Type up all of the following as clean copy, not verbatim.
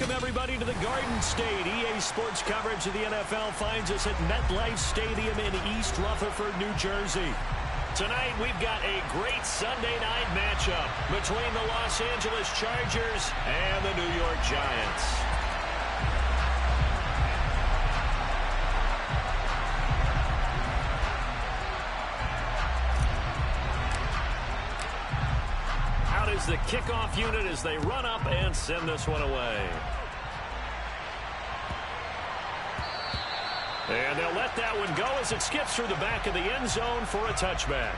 Welcome, everybody, to the Garden State. EA Sports coverage of the NFL finds us at MetLife Stadium in East Rutherford, New Jersey. Tonight, we've got a great Sunday night matchup between the Los Angeles Chargers and the New York Giants. Out is the kickoff unit as they run up and send this one away. And they'll let that one go as it skips through the back of the end zone for a touchback.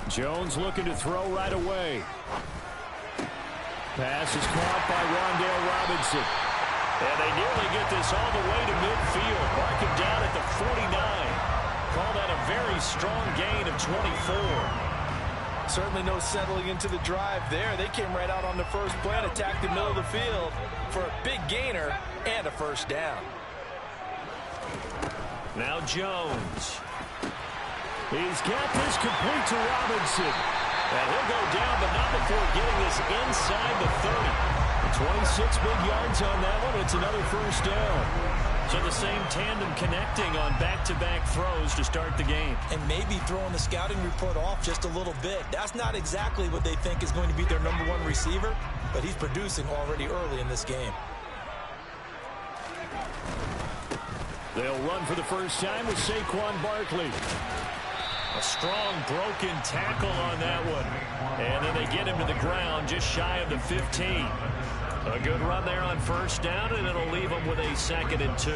Jones looking to throw right away. Pass is caught by Rondale Robinson. And they nearly get this all the way to midfield. Mark him down at the 49. Call that a very strong gain of 24. Certainly no settling into the drive there. They came right out on the first play and attacked the middle of the field for a big gainer and a first down. Now Jones. He's got this complete to Robinson. And he'll go down, but not before getting this inside the 30. 26 big yards on that one. It's another first down. So the same tandem connecting on back-to-back throws to start the game. And maybe throwing the scouting report off just a little bit. That's not exactly what they think is going to be their number one receiver, but he's producing already early in this game. They'll run for the first time with Saquon Barkley. A strong broken tackle on that one. And then they get him to the ground just shy of the 15. A good run there on first down, and it'll leave them with a 2nd and 2.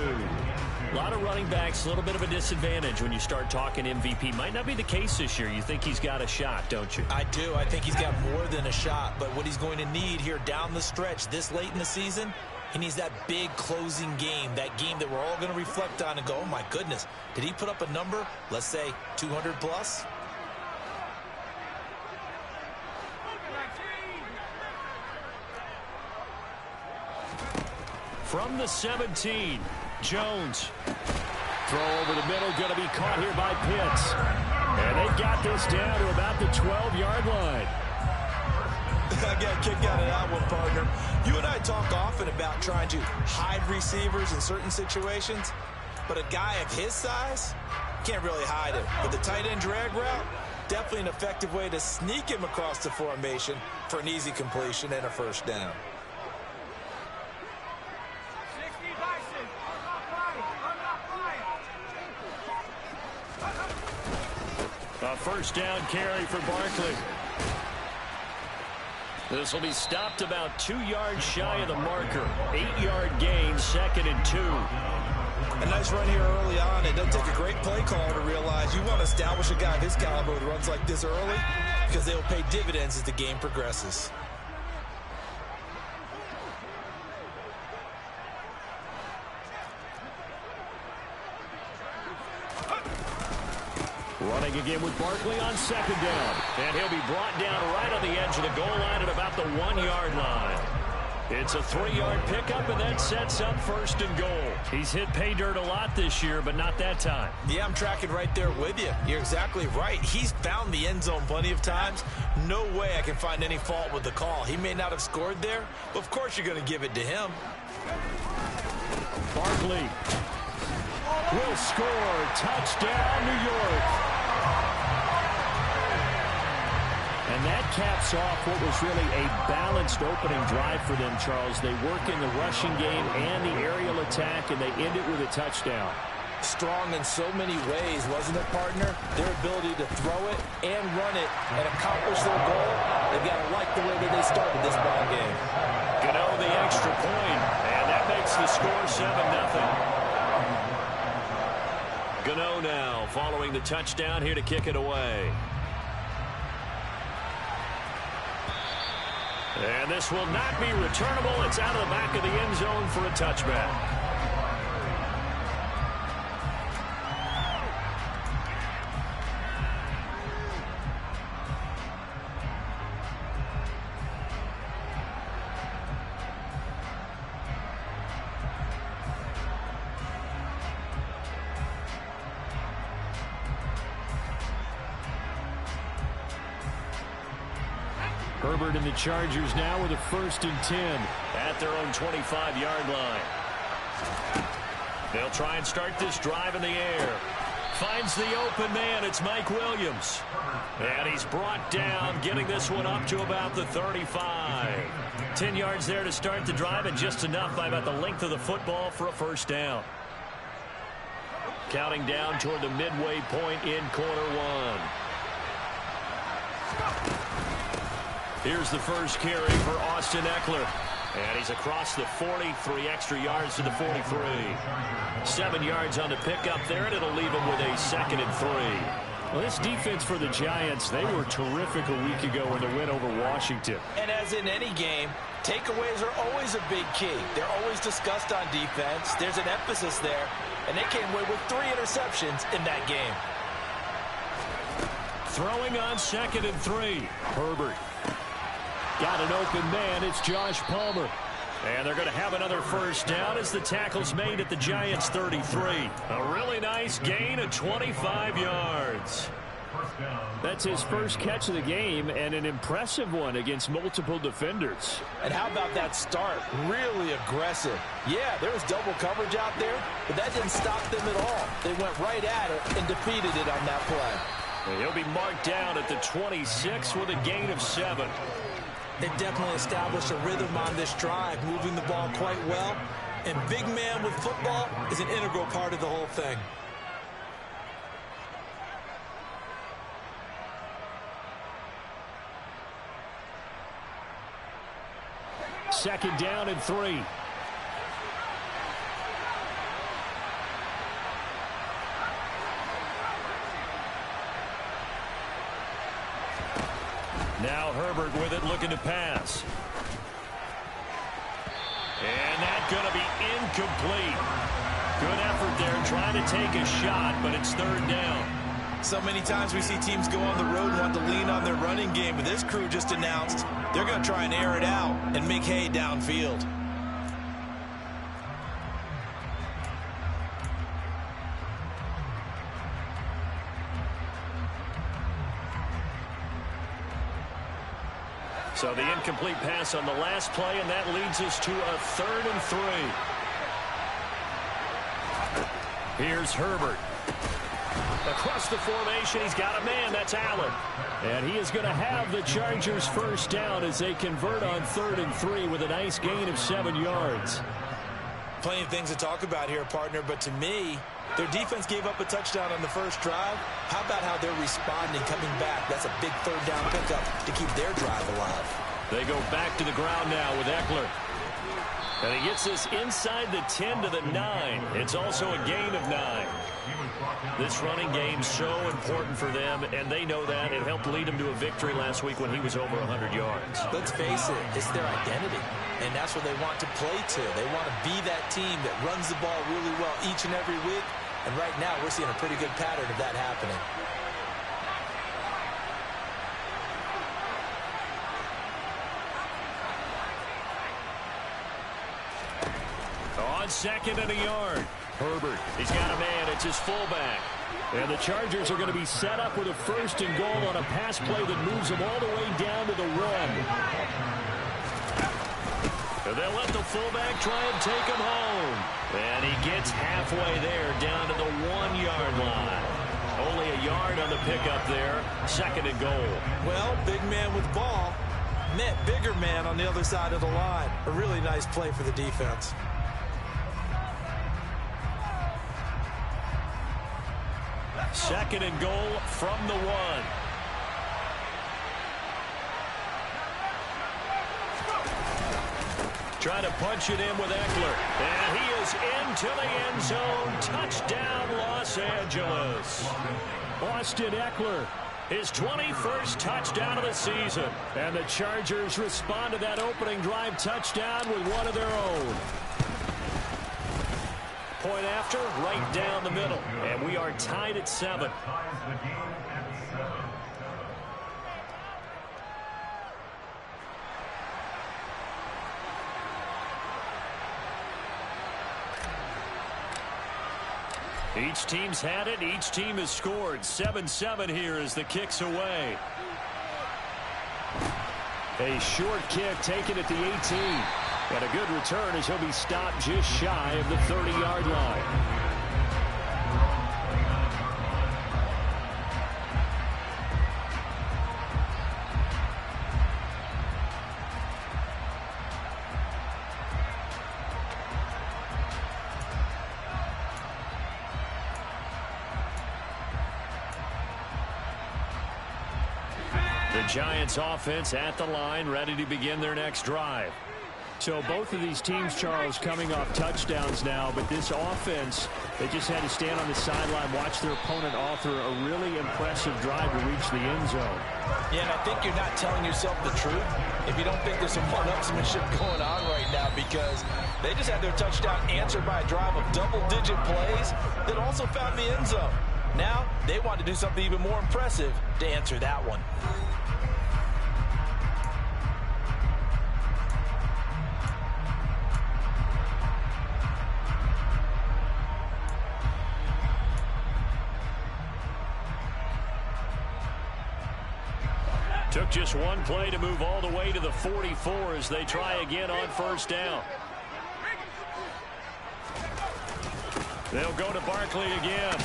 A lot of running backs, a little bit of a disadvantage when you start talking MVP. Might not be the case this year. You think he's got a shot, don't you? I do. I think he's got more than a shot. But what he's going to need here down the stretch this late in the season, he needs that big closing game, that game that we're all going to reflect on and go, oh, my goodness, did he put up a number, let's say 200 plus? From the 17, Jones. Throw over the middle, going to be caught here by Pitts. And they've got this down to about the 12-yard line. I got a kick out of that one, partner. You and I talk often about trying to hide receivers in certain situations, but a guy of his size can't really hide him. But the tight end drag route, definitely an effective way to sneak him across the formation for an easy completion and a first down. A first down carry for Barkley. This will be stopped about 2 yards shy of the marker. 8-yard gain, 2nd and 2. A nice run here early on. It doesn't take a great play caller to realize you want to establish a guy of his caliber who runs like this early because they will pay dividends as the game progresses. Running again with Barkley on 2nd down. And he'll be brought down right on the edge of the goal line at about the 1-yard line. It's a 3-yard pickup, and that sets up 1st and goal. He's hit pay dirt a lot this year, but not that time. Yeah, I'm tracking right there with you. You're exactly right. He's found the end zone plenty of times. No way I can find any fault with the call. He may not have scored there, but of course you're going to give it to him. Barkley will score. Touchdown, New York. And that caps off what was really a balanced opening drive for them, Charles. They work in the rushing game and the aerial attack, and they end it with a touchdown. Strong in so many ways, wasn't it, partner? Their ability to throw it and run it and accomplish their goal, they've got to like the way that they started this ball game. Gano the extra point, and that makes the score 7-0. Gano now following the touchdown here to kick it away. And this will not be returnable. It's out of the back of the end zone for a touchback. Herbert and the Chargers now with a 1st and 10 at their own 25-yard line. They'll try and start this drive in the air. Finds the open man. It's Mike Williams. And he's brought down, getting this one up to about the 35. 10 yards there to start the drive, and just enough by about the length of the football for a 1st down. Counting down toward the midway point in quarter 1. Here's the first carry for Austin Eckler. And he's across the 40, 3 extra yards to the 43. 7 yards on the pickup there, and it'll leave him with a 2nd and 3. Well, this defense for the Giants, they were terrific a week ago in the win over Washington. And as in any game, takeaways are always a big key. They're always discussed on defense. There's an emphasis there, and they came away with 3 interceptions in that game. Throwing on 2nd and 3. Herbert. Got an open man. It's Josh Palmer. And they're going to have another 1st down as the tackle's made at the Giants' 33. A really nice gain of 25 yards. That's his first catch of the game, and an impressive one against multiple defenders. And how about that start? Really aggressive. Yeah, there was double coverage out there, but that didn't stop them at all. They went right at it and defeated it on that play. He'll be marked down at the 26 with a gain of 7. They've definitely established a rhythm on this drive, moving the ball quite well. And big man with football is an integral part of the whole thing. Second down and 3. Now Herbert with it, looking to pass. And that's going to be incomplete. Good effort there, trying to take a shot, but it's 3rd down. So many times we see teams go on the road and want to lean on their running game, but this crew just announced they're going to try and air it out and make hay downfield. So the incomplete pass on the last play, and that leads us to a 3rd and 3. Here's Herbert. Across the formation, he's got a man. That's Allen. And he is going to have the Chargers' 1st down as they convert on 3rd and 3 with a nice gain of 7 yards. Plenty of things to talk about here, partner, but to me, their defense gave up a touchdown on the first drive. How about how they're responding, coming back? That's a big 3rd down pickup to keep their drive alive. They go back to the ground now with Eckler. And he gets this inside the 10 to the 9. It's also a gain of 9. This running game's so important for them, and they know that. It helped lead them to a victory last week when he was over 100 yards. Let's face it, it's their identity, and that's what they want to play to. They want to be that team that runs the ball really well each and every week, and right now we're seeing a pretty good pattern of that happening. On 2nd and a yard. Herbert, he's got a man. It's his fullback. And the Chargers are going to be set up with a 1st and goal on a pass play that moves them all the way down to the 1. And they'll let the fullback try and take him home. And he gets halfway there, down to the 1-yard line. Only a yard on the pickup there. 2nd and goal. Well, big man with ball met bigger man on the other side of the line. A really nice play for the defense. Second and goal from the 1. Trying to punch it in with Eckler. And he is into the end zone. Touchdown, Los Angeles. Austin Eckler, his 21st touchdown of the season. And the Chargers respond to that opening drive touchdown with one of their own. Point after, right down the middle. And we are tied at 7. Each team's had it. Each team has scored. 7-7 here as the kick's away. A short kick taken at the 18. And a good return as he'll be stopped just shy of the 30-yard line. The Giants offense at the line, ready to begin their next drive. So both of these teams, Charles, coming off touchdowns now, but this offense, they just had to stand on the sideline, watch their opponent author a really impressive drive to reach the end zone. Yeah, and I think you're not telling yourself the truth if you don't think there's some one-upsmanship going on right now, because they just had their touchdown answered by a drive of double-digit plays that also found the end zone. Now, they want to do something even more impressive to answer that one. Took just one play to move all the way to the 44 as they try again on first down. They'll go to Barkley again.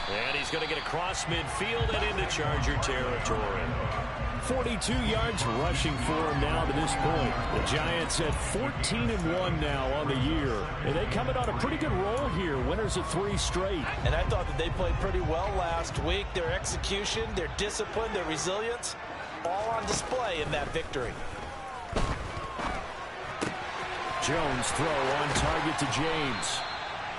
And he's going to get across midfield and into Charger territory. 42 yards rushing for him now to this point. The Giants at 14-1 now on the year. And they coming on a pretty good roll here. Winners of 3 straight. And I thought that they played pretty well last week. Their execution, their discipline, their resilience, all on display in that victory. Jones throw on target to James.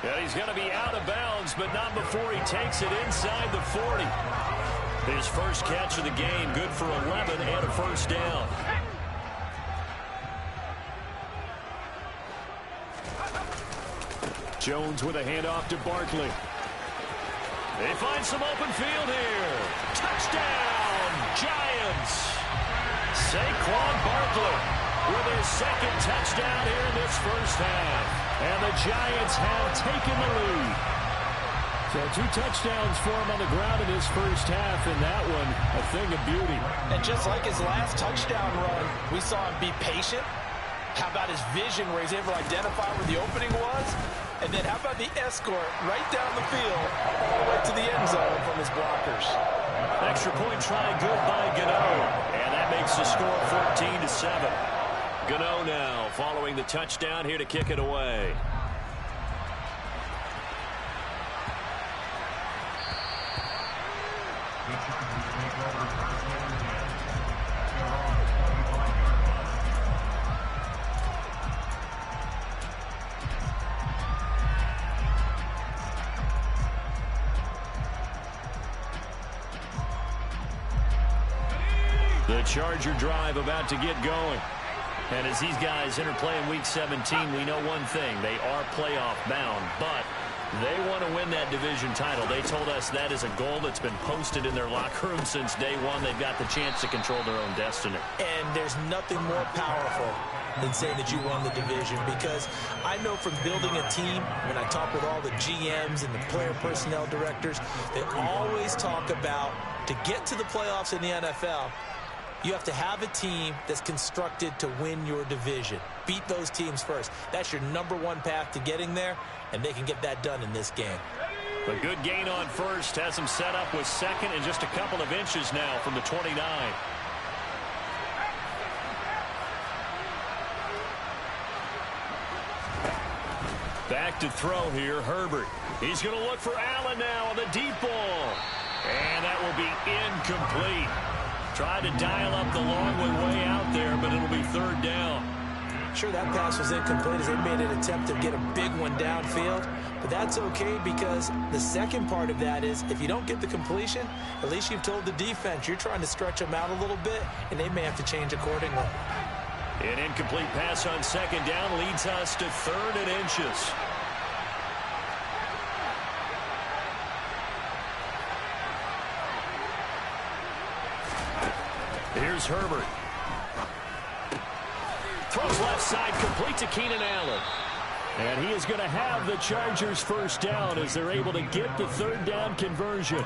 And he's going to be out of bounds, but not before he takes it inside the 40. His first catch of the game, good for 11 and a first down. Jones with a handoff to Barkley. They find some open field here. Touchdown, Giants. Saquon Barkley with his second touchdown here in this first half. And the Giants have taken the lead. So 2 touchdowns for him on the ground in his first half, and that one a thing of beauty. And just like his last touchdown run, we saw him be patient. How about his vision where he's able to identify where the opening was? And then how about the escort right down the field all the way to the end zone from his blockers? Extra point try good by Gano. And that makes the score 14-7. Gano now following the touchdown here to kick it away. The Charger drive about to get going. And as these guys interplay in Week 17, we know one thing. They are playoff bound, but they want to win that division title. They told us that is a goal that's been posted in their locker room since day one. They've got the chance to control their own destiny. And there's nothing more powerful than saying that you won the division, because I know from building a team, when I talk with all the GMs and the player personnel directors, they always talk about, to get to the playoffs in the NFL, you have to have a team that's constructed to win your division. Beat those teams first. That's your #1 path to getting there, and they can get that done in this game. A good gain on first has them set up with second and just a couple of inches now from the 29. Back to throw here, Herbert. He's going to look for Allen now on the deep ball. And that will be incomplete. Tried to dial up the long way out there, but it'll be 3rd down. Sure, that pass was incomplete as they made an attempt to get a big one downfield. But that's okay, because the second part of that is, if you don't get the completion, at least you've told the defense you're trying to stretch them out a little bit, and they may have to change accordingly. An incomplete pass on 2nd down leads us to 3rd and inches. Here's Herbert. Throws left side, complete to Keenan Allen. And he is going to have the Chargers first down as they're able to get the third down conversion.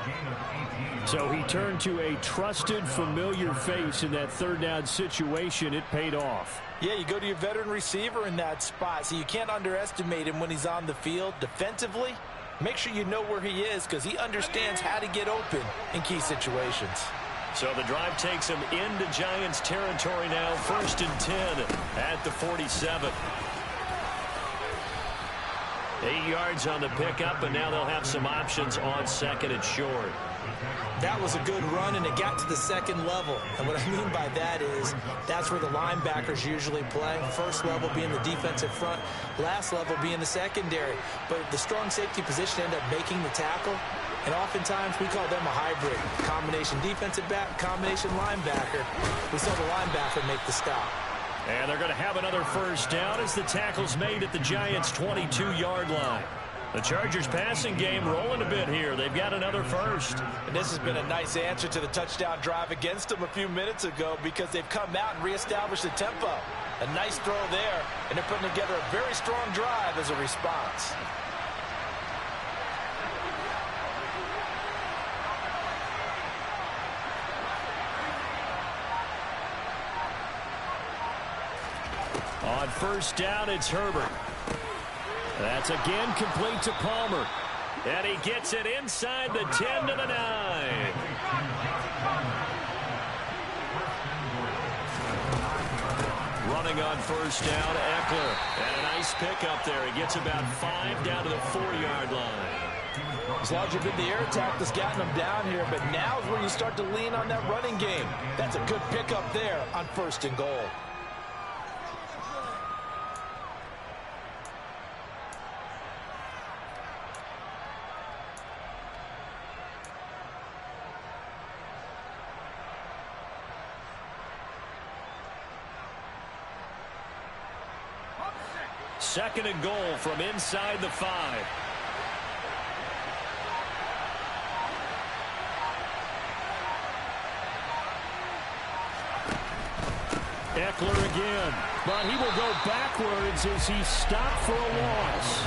So he turned to a trusted, familiar face in that third down situation. It paid off. Yeah, you go to your veteran receiver in that spot, so you can't underestimate him when he's on the field. Defensively, make sure you know where he is because he understands how to get open in key situations. So the drive takes him into Giants territory now. 1st and 10 at the 47. 8 yards on the pickup, and now they'll have some options on 2nd and short. That was a good run, and it got to the second level. And what I mean by that is that's where the linebackers usually play. First level being the defensive front, last level being the secondary. But the strong safety position ended up making the tackle. And oftentimes we call them a hybrid. Combination defensive back, combination linebacker. We saw the linebacker make the stop. And they're going to have another first down as the tackle's made at the Giants' 22-yard line. The Chargers passing game rolling a bit here. They've got another first. And this has been a nice answer to the touchdown drive against them a few minutes ago because they've come out and reestablished the tempo. A nice throw there, and they're putting together a very strong drive as a response. On first down, it's Herbert. That's again complete to Palmer. And he gets it inside the 10 to the 9. Running on first down, Eckler. And a nice pickup there. He gets about 5 down to the 4-yard line. As long as you've been the air attack that's gotten them down here, but now is where you start to lean on that running game. That's a good pickup there on 1st and goal. Second and goal from inside the 5. Eckler again, but he will go backwards as he stopped for a loss.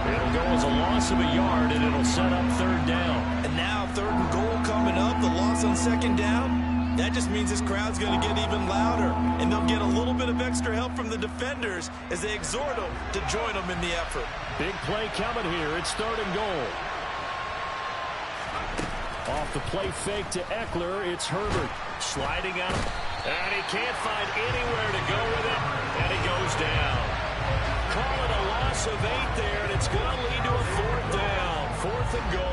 It'll go as a loss of a yard, and it'll set up third down. And now 3rd and goal coming up, the loss on 2nd down. That just means this crowd's going to get even louder, and they'll get a little bit of extra help from the defenders as they exhort them to join them in the effort. Big play coming here. It's 3rd and goal. Off the play fake to Eckler, it's Herbert sliding out. And he can't find anywhere to go with it, and he goes down. Call it a loss of 8 there, and it's going to lead to a 4th down. 4th and goal.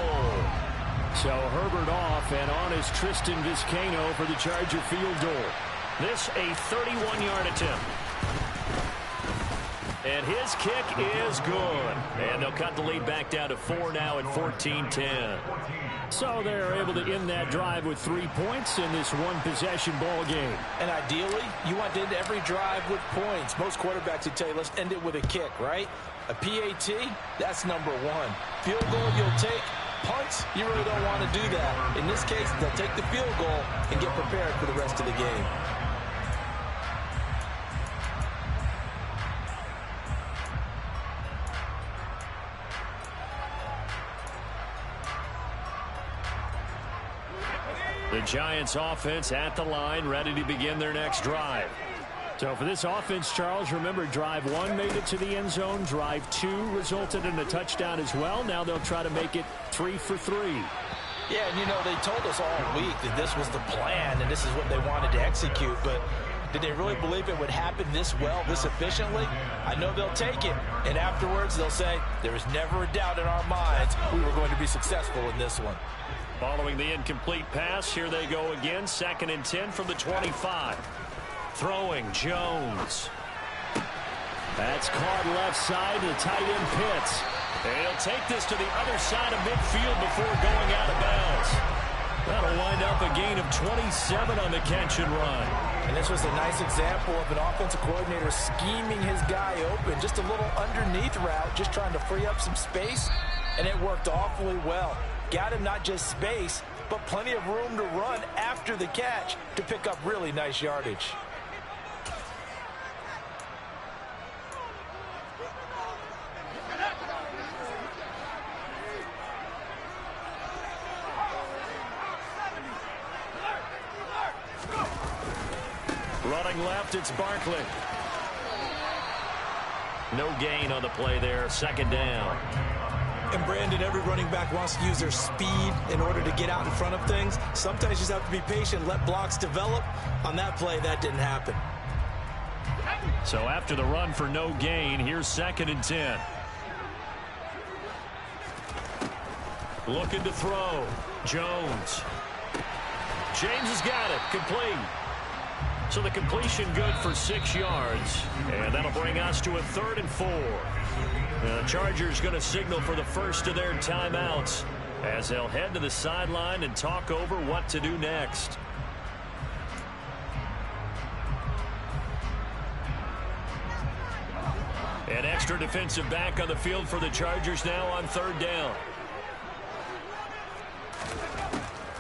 So Herbert off, and on is Tristan Vizcaino for the Charger field goal. This a 31-yard attempt. And his kick is good. And they'll cut the lead back down to 4 now at 14-10. So they're able to end that drive with 3 points in this one-possession ball game. And ideally, you want to end every drive with points. Most quarterbacks would tell you, let's end it with a kick, right? A PAT, that's number 1. Field goal you'll take. Punts, you really don't want to do that. In this case, they'll take the field goal and get prepared for the rest of the game. The Giants offense at the line, ready to begin their next drive. So for this offense, Charles, remember, drive 1 made it to the end zone. Drive 2 resulted in a touchdown as well. Now they'll try to make it 3 for 3. Yeah, and you know, they told us all week that this was the plan and this is what they wanted to execute, but did they really believe it would happen this well, this efficiently? I know they'll take it, and afterwards they'll say, there was never a doubt in our minds we were going to be successful in this one. Following the incomplete pass, here they go again, 2nd and 10 from the 25. Throwing, Jones. That's caught left side to tight end Pitts. And he'll take this to the other side of midfield before going out of bounds. That'll wind up a gain of 27 on the catch and run. And this was a nice example of an offensive coordinator scheming his guy open. Just a little underneath route, just trying to free up some space. And it worked awfully well. Got him not just space, but plenty of room to run after the catch to pick up really nice yardage. Running left, it's Barkley. No gain on the play there, second down. And Brandon, every running back wants to use their speed in order to get out in front of things. Sometimes you just have to be patient, let blocks develop. On that play, that didn't happen. So after the run for no gain, here's 2nd and 10. Looking to throw. Jones. James has got it. Complete. So the completion good for 6 yards. And that'll bring us to a 3rd and 4. The Chargers going to signal for the first of their timeouts as they'll head to the sideline and talk over what to do next. An extra defensive back on the field for the Chargers now on 3rd down.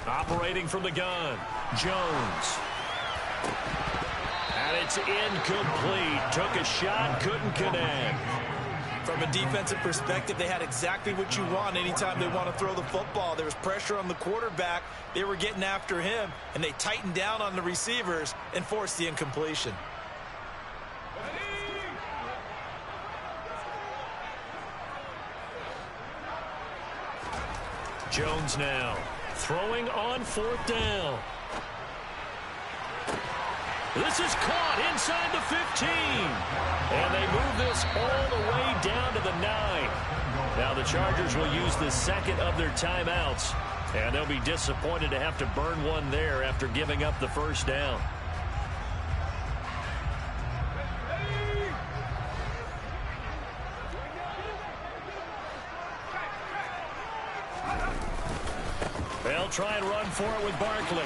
Operating from the gun, Jones. And it's incomplete. Took a shot, couldn't connect. From a defensive perspective, they had exactly what you want anytime they want to throw the football. There was pressure on the quarterback. They were getting after him, and they tightened down on the receivers and forced the incompletion. Jones now throwing on 4th down. This is caught inside the 15. And they move this all the way down to the 9. Now the Chargers will use the 2nd of their timeouts. And they'll be disappointed to have to burn one there after giving up the 1st down. They'll try and run for it with Barkley.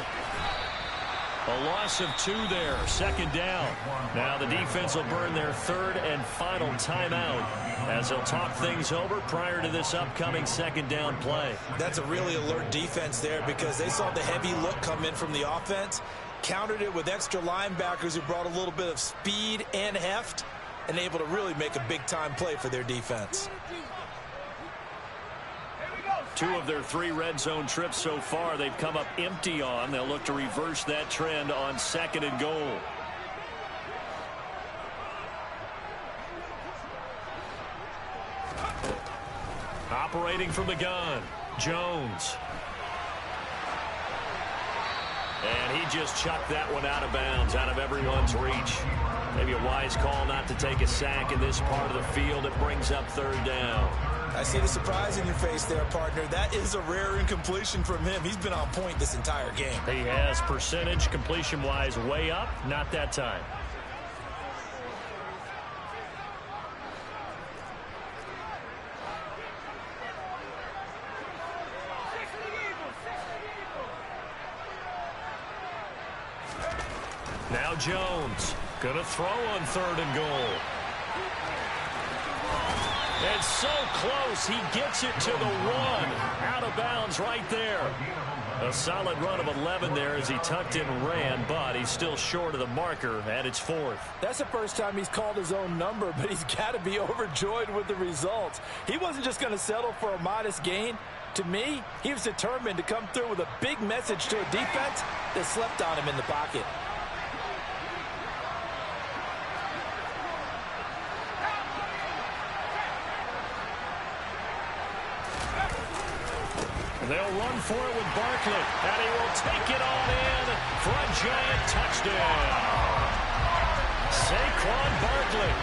A loss of 2 there, 2nd down. Now the defense will burn their 3rd and final timeout as they'll talk things over prior to this upcoming 2nd down play. That's a really alert defense there because they saw the heavy look come in from the offense, countered it with extra linebackers who brought a little bit of speed and heft, and able to really make a big-time play for their defense. 2 of their 3 red zone trips so far they've come up empty on. They'll look to reverse that trend on 2nd and goal. Operating from the gun, Jones. And he just chucked that one out of bounds, out of everyone's reach. Maybe a wise call not to take a sack in this part of the field. It brings up 3rd down. I see the surprise in your face there, partner. That is a rare incompletion from him. He's been on point this entire game. He has percentage completion-wise way up. Not that time. Now Jones going to throw on 3rd and goal. It's so close, he gets it to the 1. Out of bounds right there. A solid run of 11 there as he tucked in and ran, but he's still short of the marker, and it's 4th. That's the first time he's called his own number, but he's got to be overjoyed with the results. He wasn't just going to settle for a modest gain. To me, he was determined to come through with a big message to a defense that slept on him in the pocket. They'll run for it with Barkley, and he will take it on in for a giant touchdown. Saquon Barkley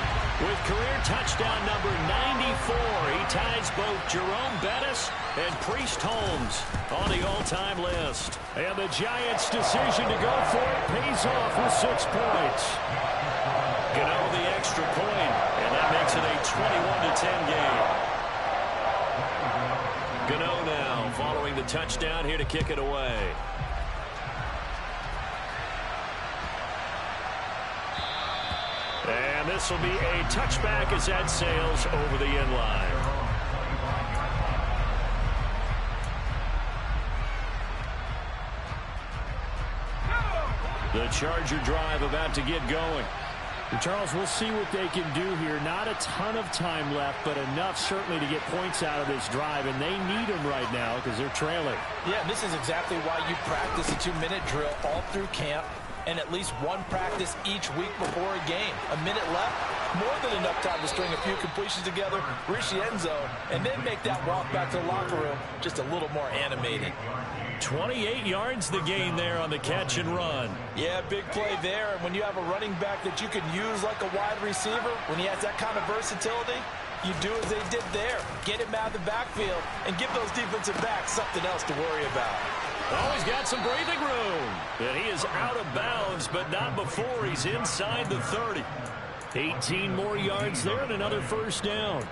with career touchdown number 94. He ties both Jerome Bettis and Priest Holmes on the all-time list. And the Giants' decision to go for it pays off with 6 points. Gano the extra point, and that makes it a 21-10 game. Gano now following the touchdown here to kick it away. And this will be a touchback as that sails over the end line. The Charger drive about to get going. Charles, we'll see what they can do here. Not a ton of time left, but enough certainly to get points out of this drive, and they need them right now because they're trailing. Yeah, this is exactly why you practice a 2-minute drill all through camp. and at least one practice each week before a game. A minute left, more than enough time to string a few completions together, reach the end zone, and then make that walk back to the locker room just a little more animated. 28 yards the gain there on the catch and run. Yeah, big play there. And when you have a running back that you can use like a wide receiver, when he has that kind of versatility, you do as they did there. Get him out of the backfield and give those defensive backs something else to worry about. Oh, he's got some breathing room. And he is out of bounds, but not before he's inside the 30. 18 more yards there and another first down.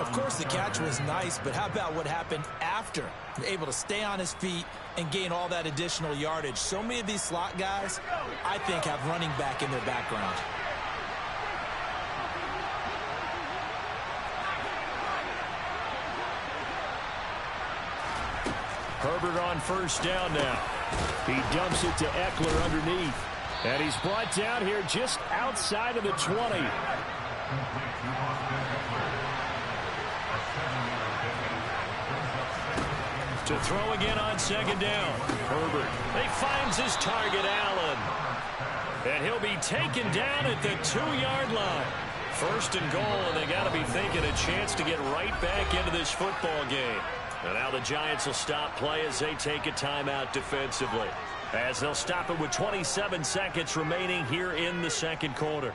Of course, the catch was nice, but how about what happened after? Able to stay on his feet and gain all that additional yardage. So many of these slot guys, I think, have running back in their background. Herbert on first down now. He dumps it to Eckler underneath. And he's brought down here just outside of the 20. To throw again on second down. Herbert. He finds his target, Allen. And he'll be taken down at the 2-yard line. First and goal, and they got to be thinking a chance to get right back into this football game. And now the Giants will stop play as they take a timeout defensively. As they'll stop it with 27 seconds remaining here in the second quarter.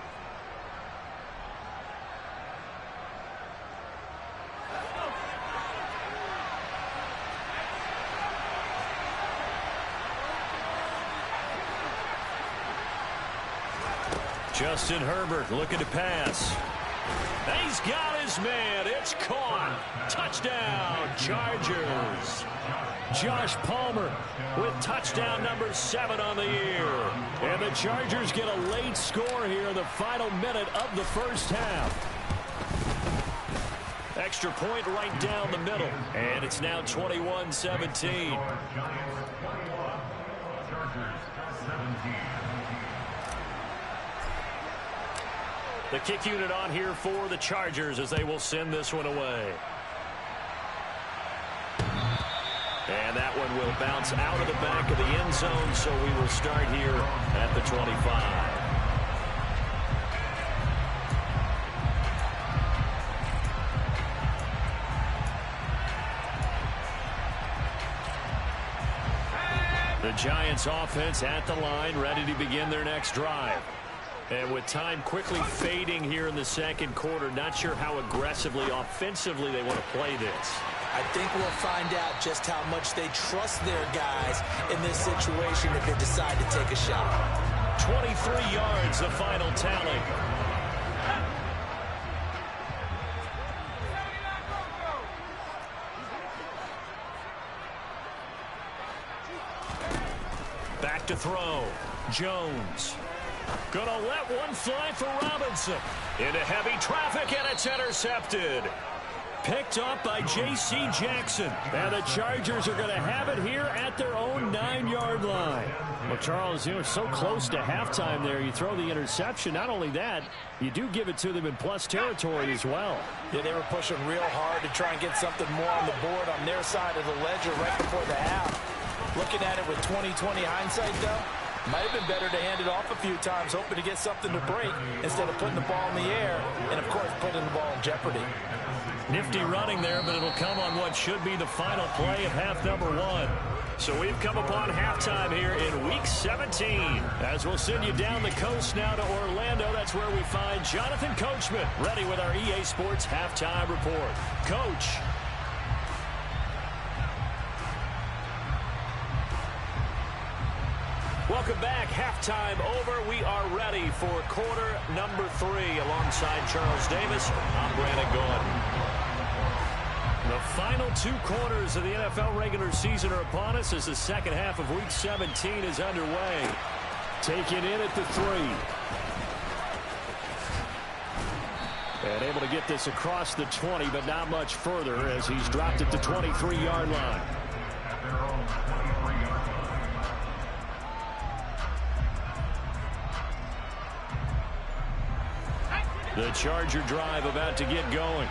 Justin Herbert looking to pass. He's got his man. It's caught. Touchdown, Chargers. Josh Palmer with touchdown number 7 on the year. And the Chargers get a late score here in the final minute of the first half. Extra point right down the middle. And it's now 21-17. The kick unit on here for the Chargers as they will send this one away. And that one will bounce out of the back of the end zone, so we will start here at the 25. The Giants offense at the line, ready to begin their next drive. And with time quickly fading here in the second quarter, not sure how aggressively, offensively they want to play this. I think we'll find out just how much they trust their guys in this situation if they decide to take a shot. 23 yards, the final tally. Back to throw. Jones. Gonna let one fly for Robinson. Into heavy traffic, and it's intercepted. Picked up by J.C. Jackson. And the Chargers are going to have it here at their own 9-yard line. Well, Charles, you know, so close to halftime there. You throw the interception. Not only that, you do give it to them in plus territory as well. Yeah, they were pushing real hard to try and get something more on the board on their side of the ledger right before the half. Looking at it with 20/20 hindsight, though, might have been better to hand it off a few times, hoping to get something to break instead of putting the ball in the air and, of course, putting the ball in jeopardy. Nifty running there, but it'll come on what should be the final play of half number 1. So we've come upon halftime here in Week 17. As we'll send you down the coast now to Orlando, that's where we find Jonathan Coachman ready with our EA Sports Halftime Report. Coach. Welcome back. Halftime over. We are ready for quarter number 3. Alongside Charles Davis, I'm Brandon Gordon. The final 2 quarters of the NFL regular season are upon us as the second half of Week 17 is underway. Taken in at the 3. And able to get this across the 20, but not much further as he's dropped at the 23-yard line. The Charger drive about to get going.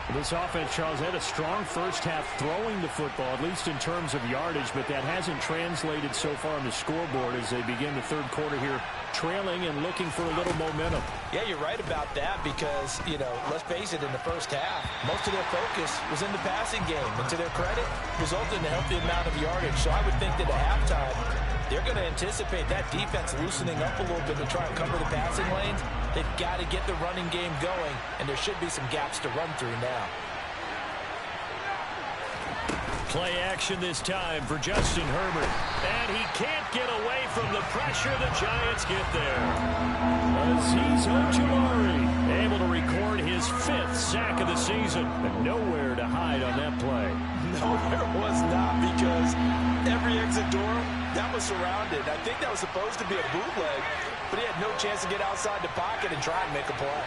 This offense, Charles, had a strong first half throwing the football, at least in terms of yardage, but that hasn't translated so far on the scoreboard as they begin the third quarter here, trailing and looking for a little momentum. Yeah, you're right about that because, let's face it, in the first half, most of their focus was in the passing game. And to their credit, resulted in a healthy amount of yardage. So I would think that at halftime, they're going to anticipate that defense loosening up a little bit to try and cover the passing lanes. They've got to get the running game going, and there should be some gaps to run through now. Play action this time for Justin Herbert. And he can't get away from the pressure. The Giants get there. Azeez Ojulari able to record his 5th sack of the season. And nowhere to hide on that play. No, there was not, because every exit door, that was surrounded. I think that was supposed to be a bootleg, but he had no chance to get outside the pocket and try and make a play.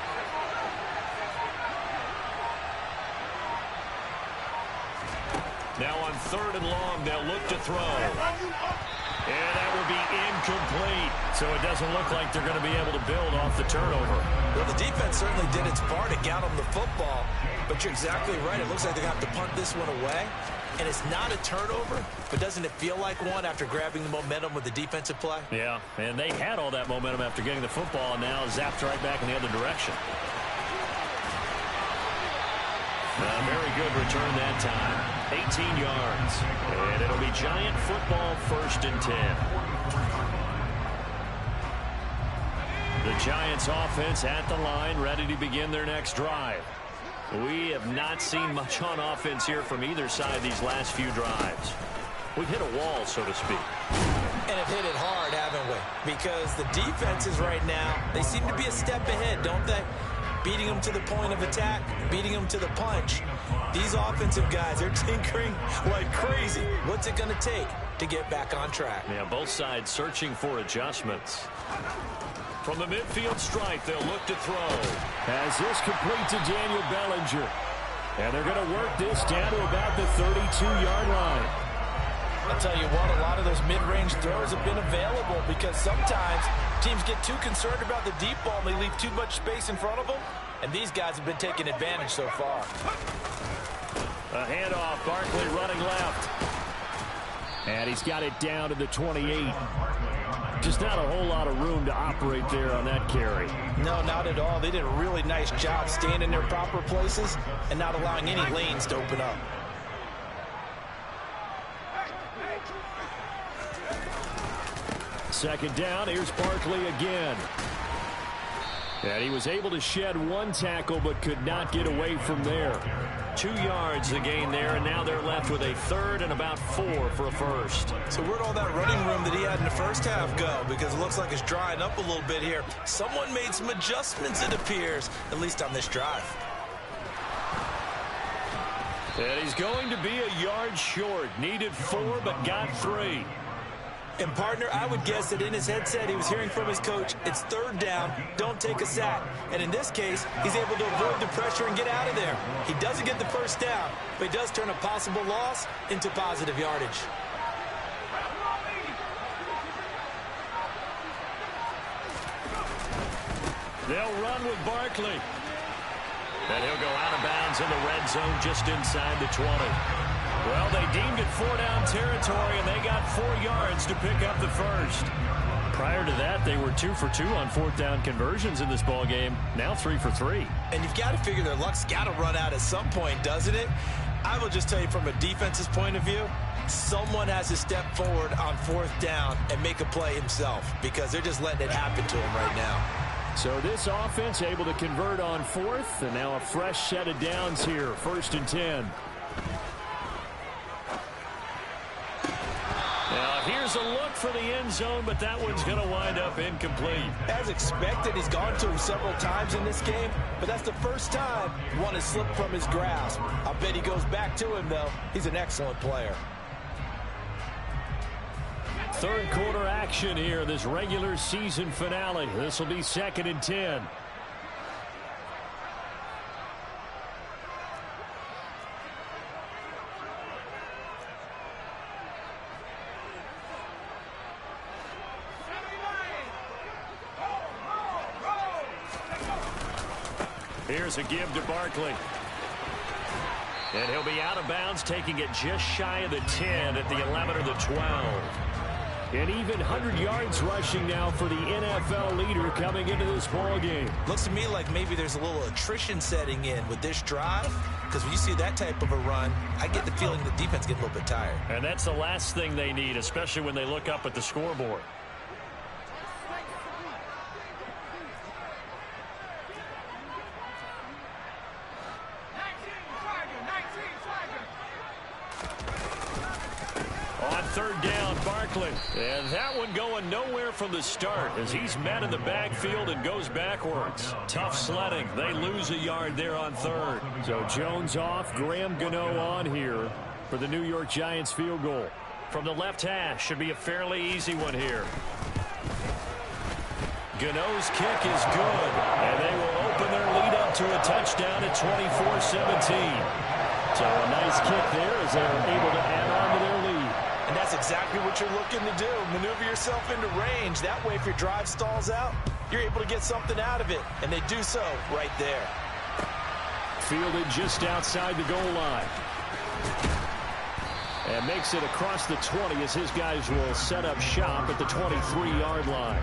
Now on 3rd and long, they'll look to throw. And that will be incomplete. So it doesn't look like they're going to be able to build off the turnover. Well, the defense certainly did its part to get them the football, but you're exactly right. It looks like they're going to have to punt this one away. And it's not a turnover, but doesn't it feel like one after grabbing the momentum with the defensive play? Yeah, and they had all that momentum after getting the football, and now zapped right back in the other direction. A very good return that time. 18 yards. And it'll be Giant football, 1st and 10. The Giants offense at the line, ready to begin their next drive. We have not seen much on offense here from either side these last few drives. We've hit a wall, so to speak. And have hit it hard, haven't we? Because the defenses right now, they seem to be a step ahead, don't they? Beating them to the point of attack, beating them to the punch. These offensive guys, they're tinkering like crazy. What's it going to take to get back on track? Yeah, both sides searching for adjustments. From the midfield stripe, they'll look to throw. As this complete to Daniel Bellinger. And they're going to work this down to about the 32-yard line. I'll tell you what, a lot of those mid-range throws have been available because sometimes teams get too concerned about the deep ball and they leave too much space in front of them. And these guys have been taking advantage so far. A handoff, Barkley running left. And he's got it down to the 28. Just not a whole lot of room to operate there on that carry. No, not at all. They did a really nice job staying in their proper places and not allowing any lanes to open up. Second down, here's Barkley again. And he was able to shed one tackle but could not get away from there. 2 yards the gain there, and now they're left with a 3rd and about 4 for a first. So where'd all that running room that he had in the first half go? Because it looks like it's drying up a little bit here. Someone made some adjustments, it appears, at least on this drive. And he's going to be a yard short. Needed 4, but got 3. And, partner, I would guess that in his headset he was hearing from his coach, it's 3rd down, don't take a sack. And in this case, he's able to avoid the pressure and get out of there. He doesn't get the first down, but he does turn a possible loss into positive yardage. They'll run with Barkley. And he'll go out of bounds in the red zone just inside the 20. Well, they deemed it 4-down territory, and they got 4 yards to pick up the first. Prior to that, they were 2 for 2 on 4th down conversions in this ball game. Now 3 for 3. And you've got to figure their luck's got to run out at some point, doesn't it? I will just tell you from a defense's point of view, someone has to step forward on 4th down and make a play himself because they're just letting it happen to him right now. So this offense able to convert on 4th, and now a fresh set of downs here, 1st and 10. Now, here's a look for the end zone, but that one's going to wind up incomplete. As expected, he's gone to him several times in this game, but that's the first time one has slipped from his grasp. I'll bet he goes back to him, though. He's an excellent player. Third quarter action here, this regular season finale. This will be 2nd and 10. Here's a give to Barkley. And he'll be out of bounds, taking it just shy of the 10 at the 11 or the 12. And even 100 yards rushing now for the NFL leader coming into this ball game. Looks to me like maybe there's a little attrition setting in with this drive, because when you see that type of a run, I get the feeling the defense gets a little bit tired. And that's the last thing they need, especially when they look up at the scoreboard. Third down, Barkley. And that one going nowhere from the start as he's met in the backfield and goes backwards. Tough sledding. They lose a yard there on third. So Jones off, Graham Gano on here for the New York Giants field goal. From the left hash, should be a fairly easy one here. Gano's kick is good, and they will open their lead up to a touchdown at 24-17. So a nice kick there as they're able to add on to their lead. And that's exactly what you're looking to do. Maneuver yourself into range. That way, if your drive stalls out, you're able to get something out of it. And they do so right there. Fielded just outside the goal line. And makes it across the 20 as his guys will set up shop at the 23-yard line.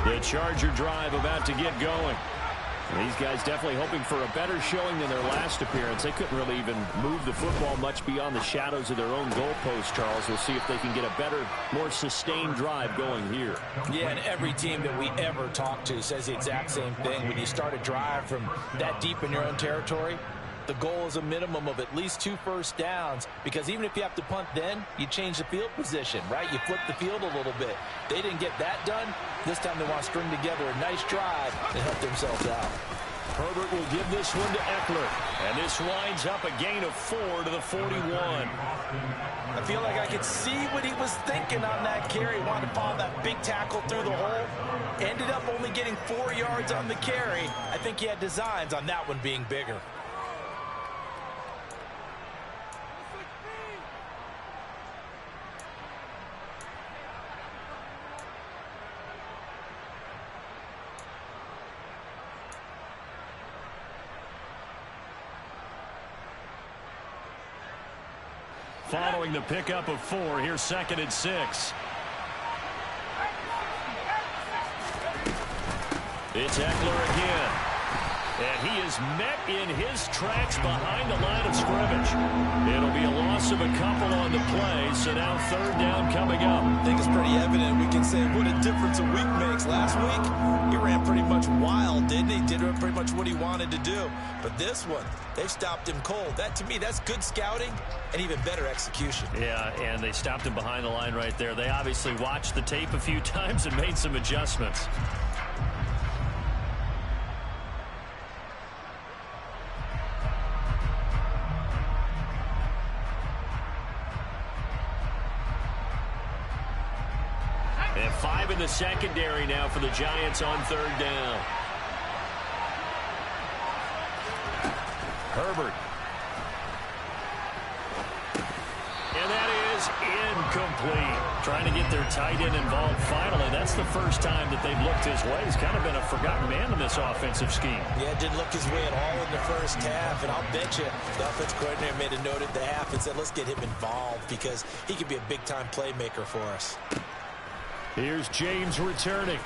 The Charger drive about to get going. These guys definitely hoping for a better showing than their last appearance. They couldn't really even move the football much beyond the shadows of their own goalpost, Charles. We'll see if they can get a better, more sustained drive going here. Yeah, and every team that we ever talk to says the exact same thing. When you start a drive from that deep in your own territory, the goal is a minimum of at least 2 first downs, because even if you have to punt then, you change the field position, right? You flip the field a little bit. They didn't get that done. This time they want to string together a nice drive and help themselves out. Herbert will give this one to Eckler. And this winds up a gain of 4 to the 41. I feel like I could see what he was thinking on that carry. Wanted to follow that big tackle through the hole. Ended up only getting 4 yards on the carry. I think he had designs on that one being bigger. Following the pickup of 4, here's 2nd and 6. It's Eckler again. And he is met in his tracks behind the line of scrimmage. It'll be a loss of a couple on the play, so now 3rd down coming up. I think it's pretty evident. We can say what a difference a week makes. Last week, he ran pretty much wild, didn't he? Did pretty much what he wanted to do. But this one, they've stopped him cold. That, to me, that's good scouting and even better execution. Yeah, and they stopped him behind the line right there. They obviously watched the tape a few times and made some adjustments. And 5 in the secondary now for the Giants on 3rd down. Herbert. And that is incomplete. Trying to get their tight end involved finally. That's the first time that they've looked his way. He's kind of been a forgotten man in this offensive scheme. Yeah, it didn't look his way at all in the first half. And I'll bet you the offense coordinator made a note at the half and said, let's get him involved because he could be a big-time playmaker for us. Here's James returning.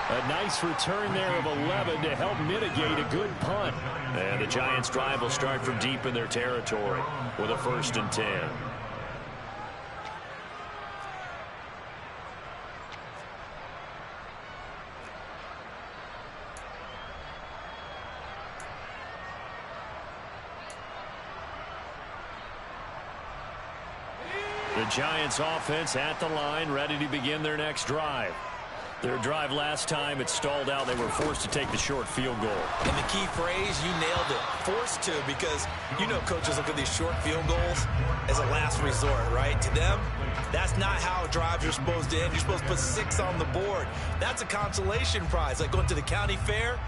A nice return there of 11 to help mitigate a good punt. And the Giants' drive will start from deep in their territory with a 1st and 10. The Giants offense at the line, ready to begin their next drive. Their drive last time, it stalled out. They were forced to take the short field goal. And the key phrase, you nailed it. Forced to, because you know coaches look at these short field goals as a last resort, right? To them, that's not how drives are supposed to end. You're supposed to put 6 on the board. That's a consolation prize, like going to the county fair.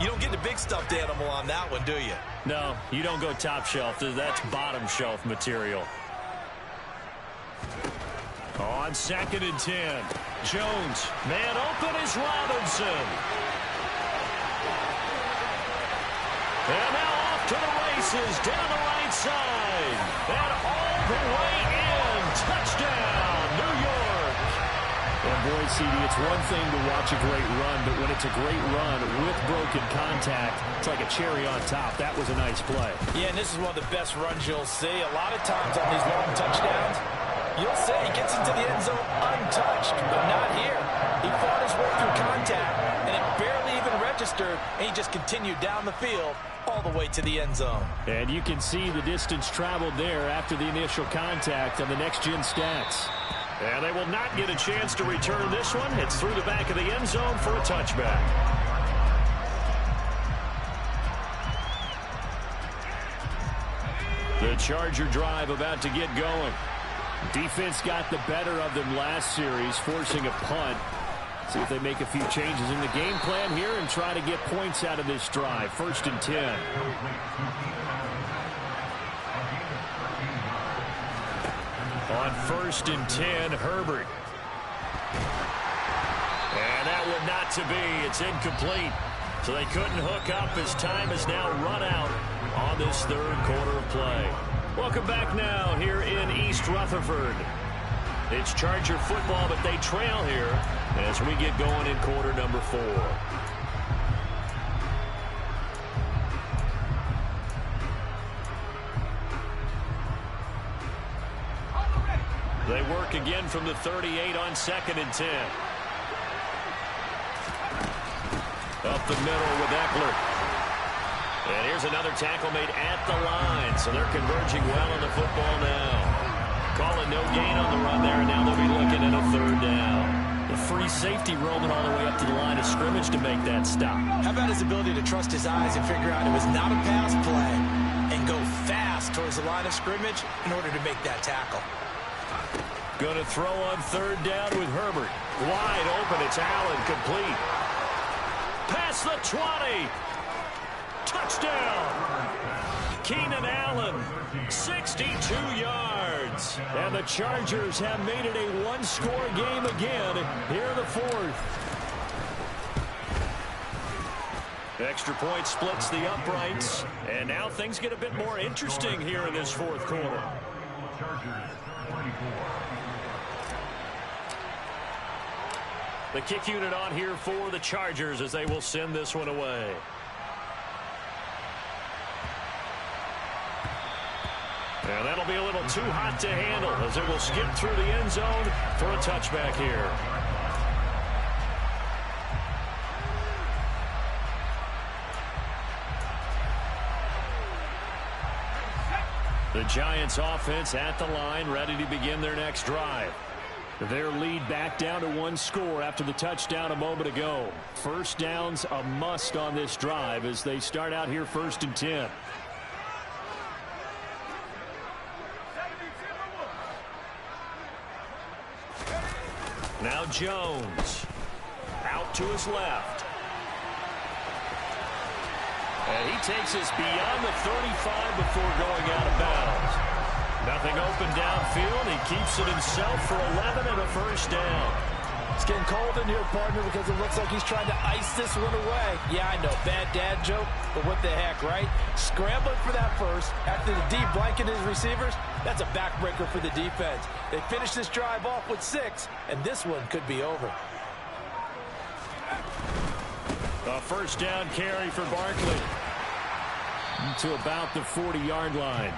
You don't get the big stuffed animal on that one, do you? No, you don't go top shelf. That's bottom shelf material. On 2nd and 10. Jones. Man open is Robinson. And now off to the races down the right side. And all the way in. Touchdown, New York. And boy, CD, it's one thing to watch a great run, but when it's a great run with broken contact, it's like a cherry on top. That was a nice play. Yeah, and this is one of the best runs you'll see. A lot of times on these long touchdowns, you'll say he gets into the end zone untouched, but not here. He fought his way through contact, and it barely even registered, and he just continued down the field all the way to the end zone. And you can see the distance traveled there after the initial contact on the next-gen stats. And they will not get a chance to return this one. It's through the back of the end zone for a touchback. The Charger drive about to get going. Defense got the better of them last series, forcing a punt. See if they make a few changes in the game plan here and try to get points out of this drive. 1st and 10. On 1st and 10, Herbert. And that one not to be. It's incomplete. So they couldn't hook up as time is now run out on this 3rd quarter of play. Welcome back now here in East Rutherford. It's Charger football, but they trail here as we get going in quarter number 4. They work again from the 38 on 2nd and 10. Up the middle with Eckler. And here's another tackle made at the line. So they're converging well on the football now. Calling no gain on the run there, and now they'll be looking at a 3rd down. The free safety roaming all the way up to the line of scrimmage to make that stop. How about his ability to trust his eyes and figure out it was not a pass play and go fast towards the line of scrimmage in order to make that tackle? Going to throw on 3rd down with Herbert. Wide open. It's Allen, complete. Past the 20. Touchdown. Keenan Allen, 62 yards. And the Chargers have made it a one-score game again here in the 4th. Extra point splits the uprights. And now things get a bit more interesting here in this 4th quarter. The kick unit on here for the Chargers as they will send this one away. And that'll be a little too hot to handle as it will skip through the end zone for a touchback here. The Giants offense at the line, ready to begin their next drive. Their lead back down to 1 score after the touchdown a moment ago. 1st down's a must on this drive as they start out here 1st and 10. Now Jones out to his left. And he takes us beyond the 35 before going out of bounds. Nothing open downfield. He keeps it himself for 11 and a 1st down. It's getting cold in here, partner, because it looks like he's trying to ice this one away. Yeah, I know, bad dad joke, but what the heck, right? Scrambling for that 1st after the D blanket his receivers, that's a backbreaker for the defense. They finish this drive off with 6, and this one could be over. A 1st down carry for Barkley To about the 40-yard line.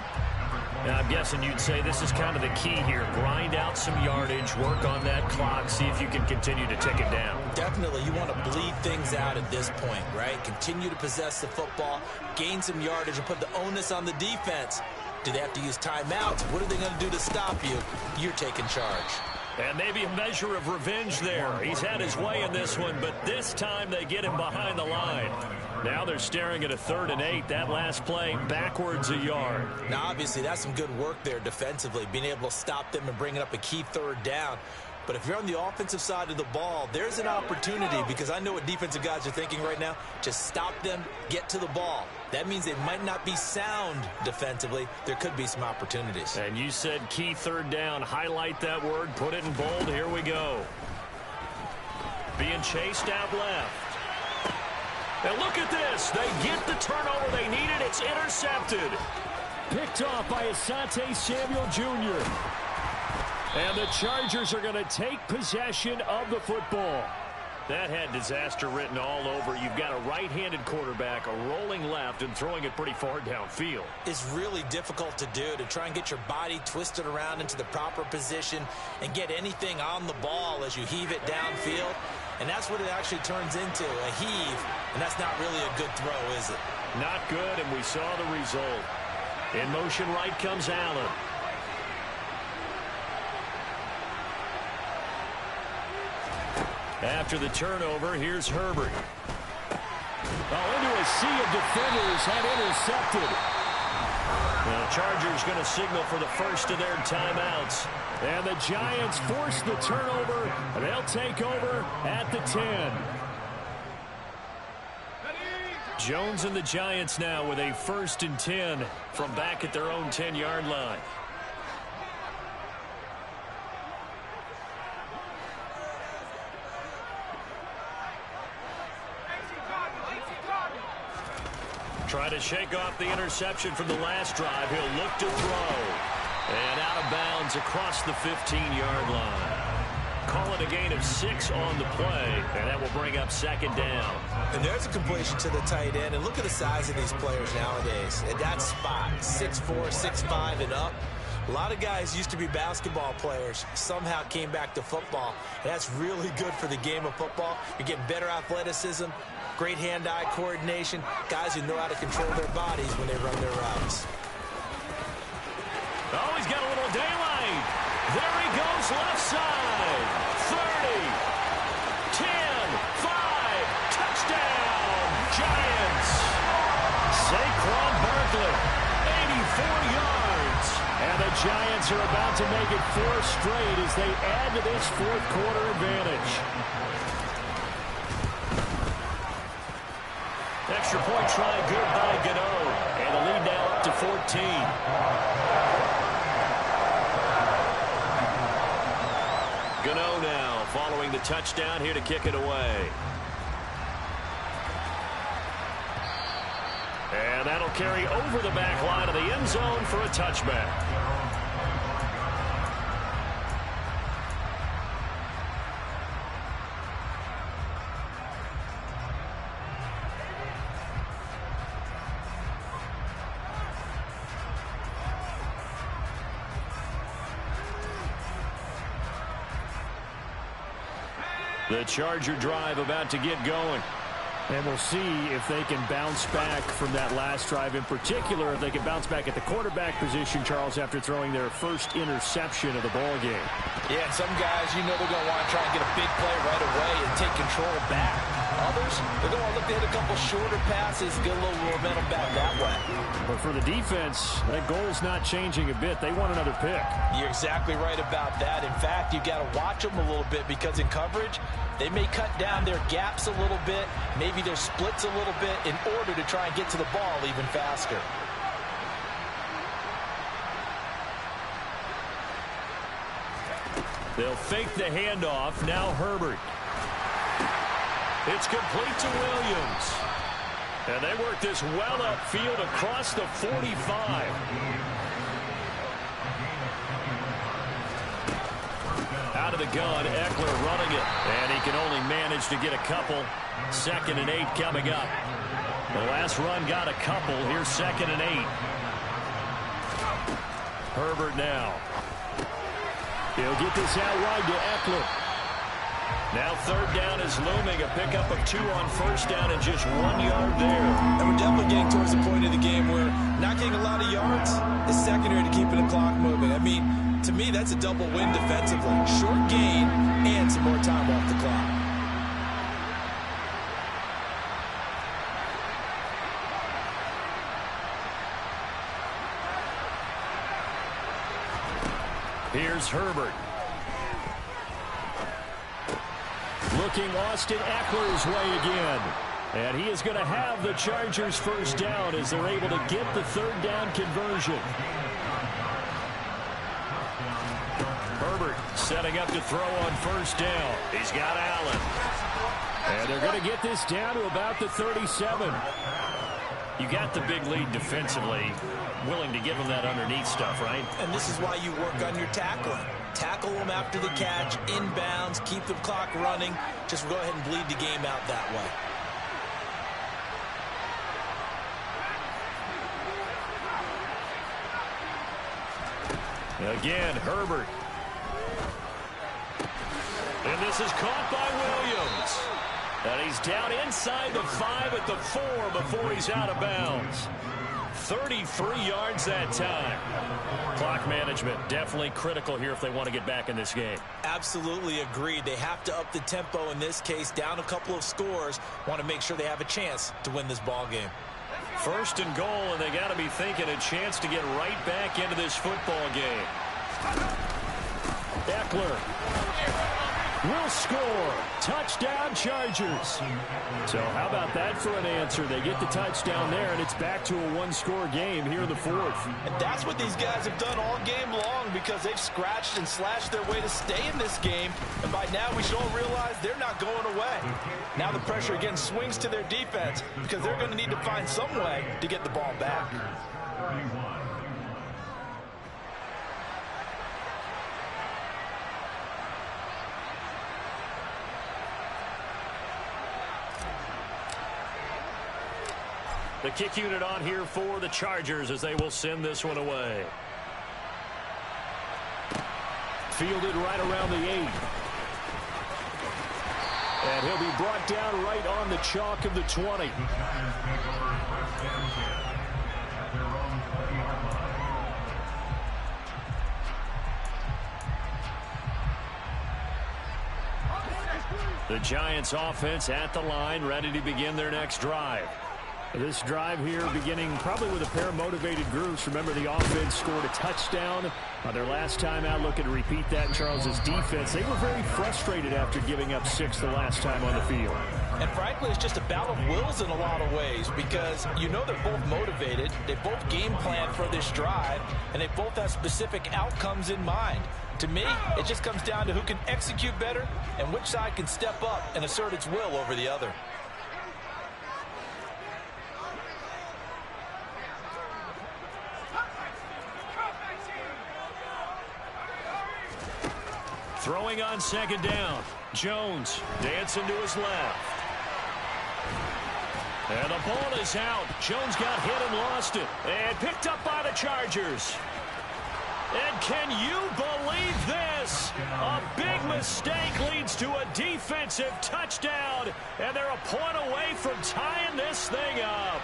And I'm guessing you'd say this is kind of the key here. Grind out some yardage, work on that clock, see if you can continue to tick it down. Definitely, you want to bleed things out at this point, right? Continue to possess the football, gain some yardage, and put the onus on the defense. Do they have to use timeouts? What are they going to do to stop you? You're taking charge. And maybe a measure of revenge there. He's had his way in this one, but this time they get him behind the line. Now they're staring at a 3rd and 8. That last play backwards a yard. Now, obviously, that's some good work there defensively, being able to stop them and bringing up a key 3rd down. But if you're on the offensive side of the ball, there's an opportunity, because I know what defensive guys are thinking right now. Just stop them, get to the ball. That means they might not be sound defensively. There could be some opportunities. And you said key third down. Highlight that word. Put it in bold. Here we go. Being chased out left. And look at this. They get the turnover they needed. It's intercepted. Picked off by Asante Samuel Jr. And the Chargers are going to take possession of the football. That had disaster written all over. You've got a right-handed quarterback, a rolling left, and throwing it pretty far downfield. It's really difficult to do, to try and get your body twisted around into the proper position and get anything on the ball as you heave it downfield. And that's what it actually turns into, a heave. And that's not really a good throw, is it? Not good, and we saw the result. In motion right comes Allen. After the turnover, here's Herbert. Into a sea of defenders and intercepted. The Chargers going to signal for the first of their timeouts. And the Giants force the turnover, and they'll take over at the 10. Jones and the Giants now with a 1st and 10 from back at their own 10-yard line. Try to shake off the interception from the last drive. He'll look to throw. And out of bounds across the 15-yard line. Call it a gain of 6 on the play, and that will bring up 2nd down. And there's a completion to the tight end. And look at the size of these players nowadays. At that spot, 6'4", 6'5", and up. A lot of guys used to be basketball players, somehow came back to football. And that's really good for the game of football. You're getting better athleticism, great hand-eye coordination, guys who know how to control their bodies when they run their routes. Oh, he's got a little daylight. There he goes, left side. 30, 10, 5, touchdown, Giants. Saquon Barkley, 84 yards. And the Giants are about to make it 4 straight as they add to this 4th quarter advantage. Extra point try good by Gano. And the lead now up to 14. Gano now following the touchdown here to kick it away. And that'll carry over the back line of the end zone for a touchback. The Charger drive about to get going. And we'll see if they can bounce back from that last drive, in particular, if they can bounce back at the quarterback position, Charles, after throwing their first interception of the ball game. Yeah, and some guys, you know, they're going to want to try and get a big play right away and take control back. Others, they're going to look to hit a couple shorter passes, get a little momentum back that way. But for the defense, that goal's not changing a bit. They want another pick. You're exactly right about that. In fact, you got to watch them a little bit, because in coverage, they may cut down their gaps a little bit, maybe their splits a little bit, in order to try and get to the ball even faster. They'll fake the handoff. Now Herbert. It's complete to Williams. And they work this well upfield across the 45. Out of the gun, Eckler running it. And he can only manage to get a couple. 2nd and 8 coming up. The last run got a couple. Here's 2nd and 8. Herbert now. He'll get this out wide to Eckler. Now 3rd down is looming. A pickup of 2 on 1st down and just 1 yard there. And we're definitely getting towards the point of the game where not getting a lot of yards is secondary to keeping the clock moving. I mean, to me, that's a double win defensively. Short gain and some more time off the clock. Here's Herbert. Looking Austin Eckler's way again. And he is going to have the Chargers first down as they're able to get the third down conversion. Herbert setting up to throw on first down. He's got Allen. And they're going to get this down to about the 37. You got the big lead defensively. Willing to give them that underneath stuff, right? And this is why you work on your tackling. Tackle them after the catch, inbounds, keep the clock running. Just go ahead and bleed the game out that way. Again, Herbert. And this is caught by Williams. And he's down inside the 5 at the 4 before he's out of bounds. 33 yards that time. Clock management definitely critical here if they want to get back in this game. Absolutely agreed. They have to up the tempo in this case, down a couple of scores. Want to make sure they have a chance to win this ball game. First and goal, and they got to be thinking a chance to get right back into this football game. Eckler will score. Touchdown, Chargers. So how about that for an answer? They get the touchdown there, and it's back to a one-score game here in the fourth. And that's what these guys have done all game long because they've scratched and slashed their way to stay in this game. And by now, we should all realize they're not going away. Now the pressure again swings to their defense because they're going to need to find some way to get the ball back. The kick unit on here for the Chargers as they will send this one away. Fielded right around the 8. And he'll be brought down right on the chalk of the 20. The Giants offense at the line, ready to begin their next drive. This drive here beginning probably with a pair of motivated groups. Remember, the offense scored a touchdown on their last time out. Looking to repeat that in Charles's defense. They were very frustrated after giving up 6 the last time on the field. And frankly, it's just a battle of wills in a lot of ways because you know they're both motivated. They both game plan for this drive, and they both have specific outcomes in mind. To me, it just comes down to who can execute better and which side can step up and assert its will over the other. Throwing on second down. Jones dancing to his left. And the ball is out. Jones got hit and lost it. And picked up by the Chargers. And can you believe this? A big mistake leads to a defensive touchdown. And they're a point away from tying this thing up.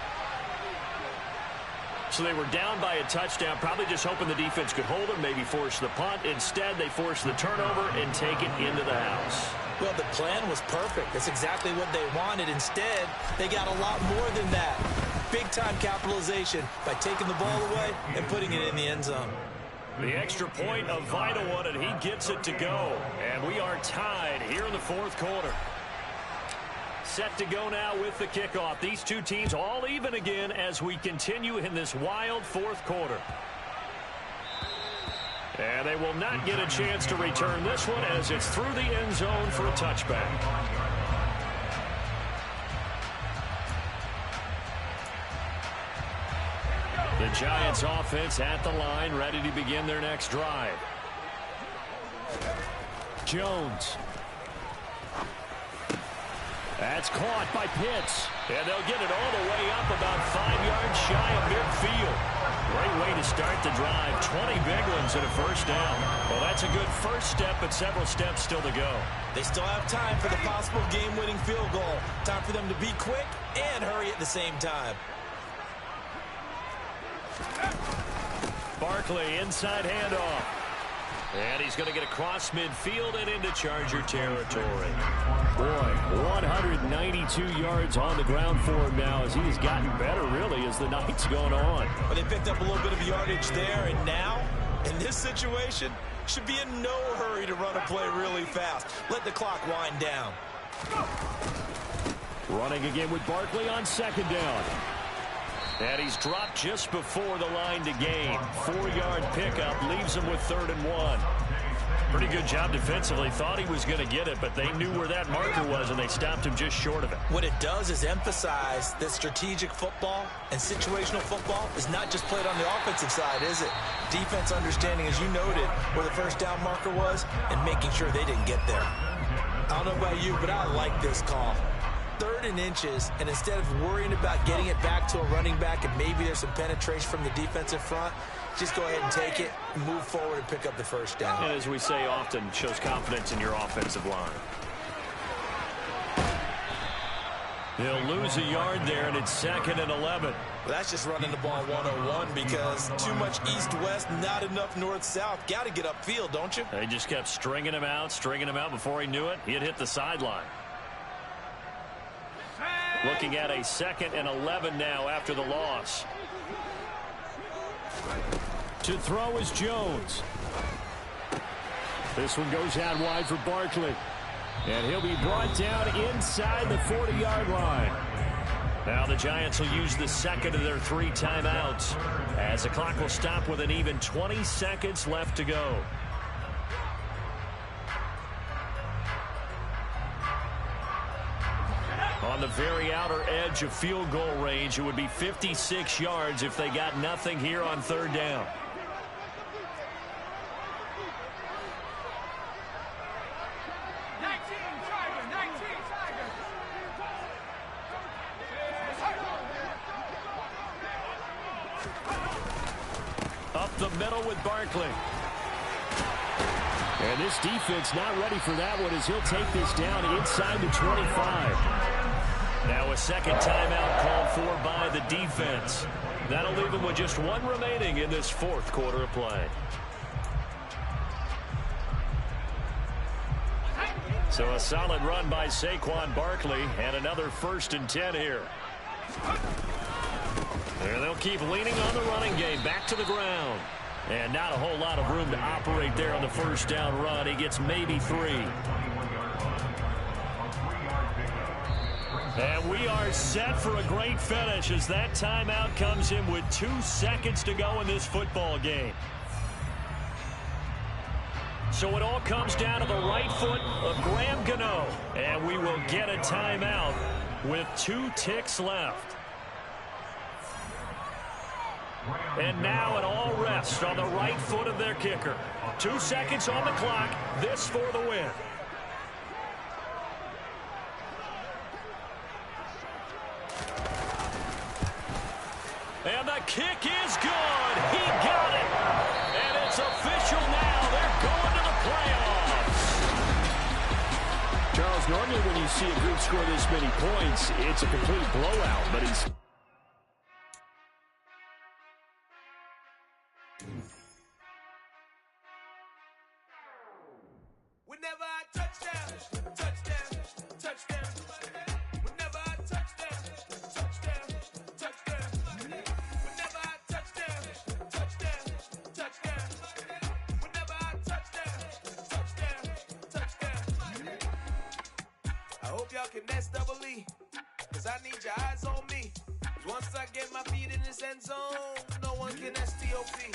So they were down by a touchdown, probably just hoping the defense could hold them, maybe force the punt. Instead, they forced the turnover and take it into the house. Well, the plan was perfect. That's exactly what they wanted. Instead, they got a lot more than that. Big-time capitalization by taking the ball away and putting it in the end zone. The extra point, a vital one, and he gets it to go. And we are tied here in the fourth quarter. Set to go now with the kickoff. These two teams all even again as we continue in this wild fourth quarter. And they will not get a chance to return this one as it's through the end zone for a touchback. The Giants offense at the line, ready to begin their next drive. Jones. That's caught by Pitts. And they'll get it all the way up about 5 yards shy of midfield. Great way to start the drive. 20 big ones and a first down. Well, that's a good first step, but several steps still to go. They still have time for the possible game-winning field goal. Time for them to be quick and hurry at the same time. Barkley, inside handoff. And he's going to get across midfield and into Charger territory. Boy, 192 yards on the ground for him now as he's gotten better, really, as the night's gone on. Well, they picked up a little bit of yardage there, and now, in this situation, should be in no hurry to run a play really fast. Let the clock wind down. Running again with Barkley on second down. And he's dropped just before the line to gain. 4-yard pickup leaves him with 3rd and 1. Pretty good job defensively. Thought he was going to get it, but they knew where that marker was, and they stopped him just short of it. What it does is emphasize that strategic football and situational football is not just played on the offensive side, is it? Defense understanding, as you noted, where the first down marker was and making sure they didn't get there. I don't know about you, but I like this call. 3rd and inches, and instead of worrying about getting it back to a running back and maybe there's some penetration from the defensive front, just go ahead and take it, move forward, and pick up the first down. And as we say often, shows confidence in your offensive line. He'll lose a yard there, and it's 2nd and 11. Well, that's just running the ball 101 because too much east-west, not enough north-south. Got to get upfield, don't you? They just kept stringing him out before he knew it. He had hit the sideline. Looking at a 2nd and 11 now after the loss. To throw is Jones. This one goes out wide for Barkley. And he'll be brought down inside the 40-yard line. Now the Giants will use the 2nd of their 3 timeouts as the clock will stop with an even 20 seconds left to go. On the very outer edge of field goal range, it would be 56 yards if they got nothing here on 3rd down. Up the middle with Barkley. And this defense not ready for that one as he'll take this down inside the 25. Now a 2nd timeout called for by the defense. That'll leave them with just 1 remaining in this 4th quarter of play. So a solid run by Saquon Barkley and another 1st and 10 here. And they'll keep leaning on the running game. Back to the ground. And not a whole lot of room to operate there on the 1st down run. He gets maybe 3. And we are set for a great finish as that timeout comes in with 2 seconds to go in this football game. So it all comes down to the right foot of Graham Gano. And we will get a timeout with 2 ticks left. And now it all rests on the right foot of their kicker. 2 seconds on the clock. This for the win. And the kick is good. He got it. And it's official now. They're going to the playoffs. Charles, normally when you see a group score this many points, it's a complete blowout, but he's... Whenever I touchdown, touchdown, touchdown. Whenever I touchdown, touchdown, touchdown. Whenever I touchdown, touchdown, touchdown. Whenever I touchdown, touchdown, touchdown. I hope y'all can nest double E, cause I need your eyes on me. Once I get my feet in this end zone, no one can STOP.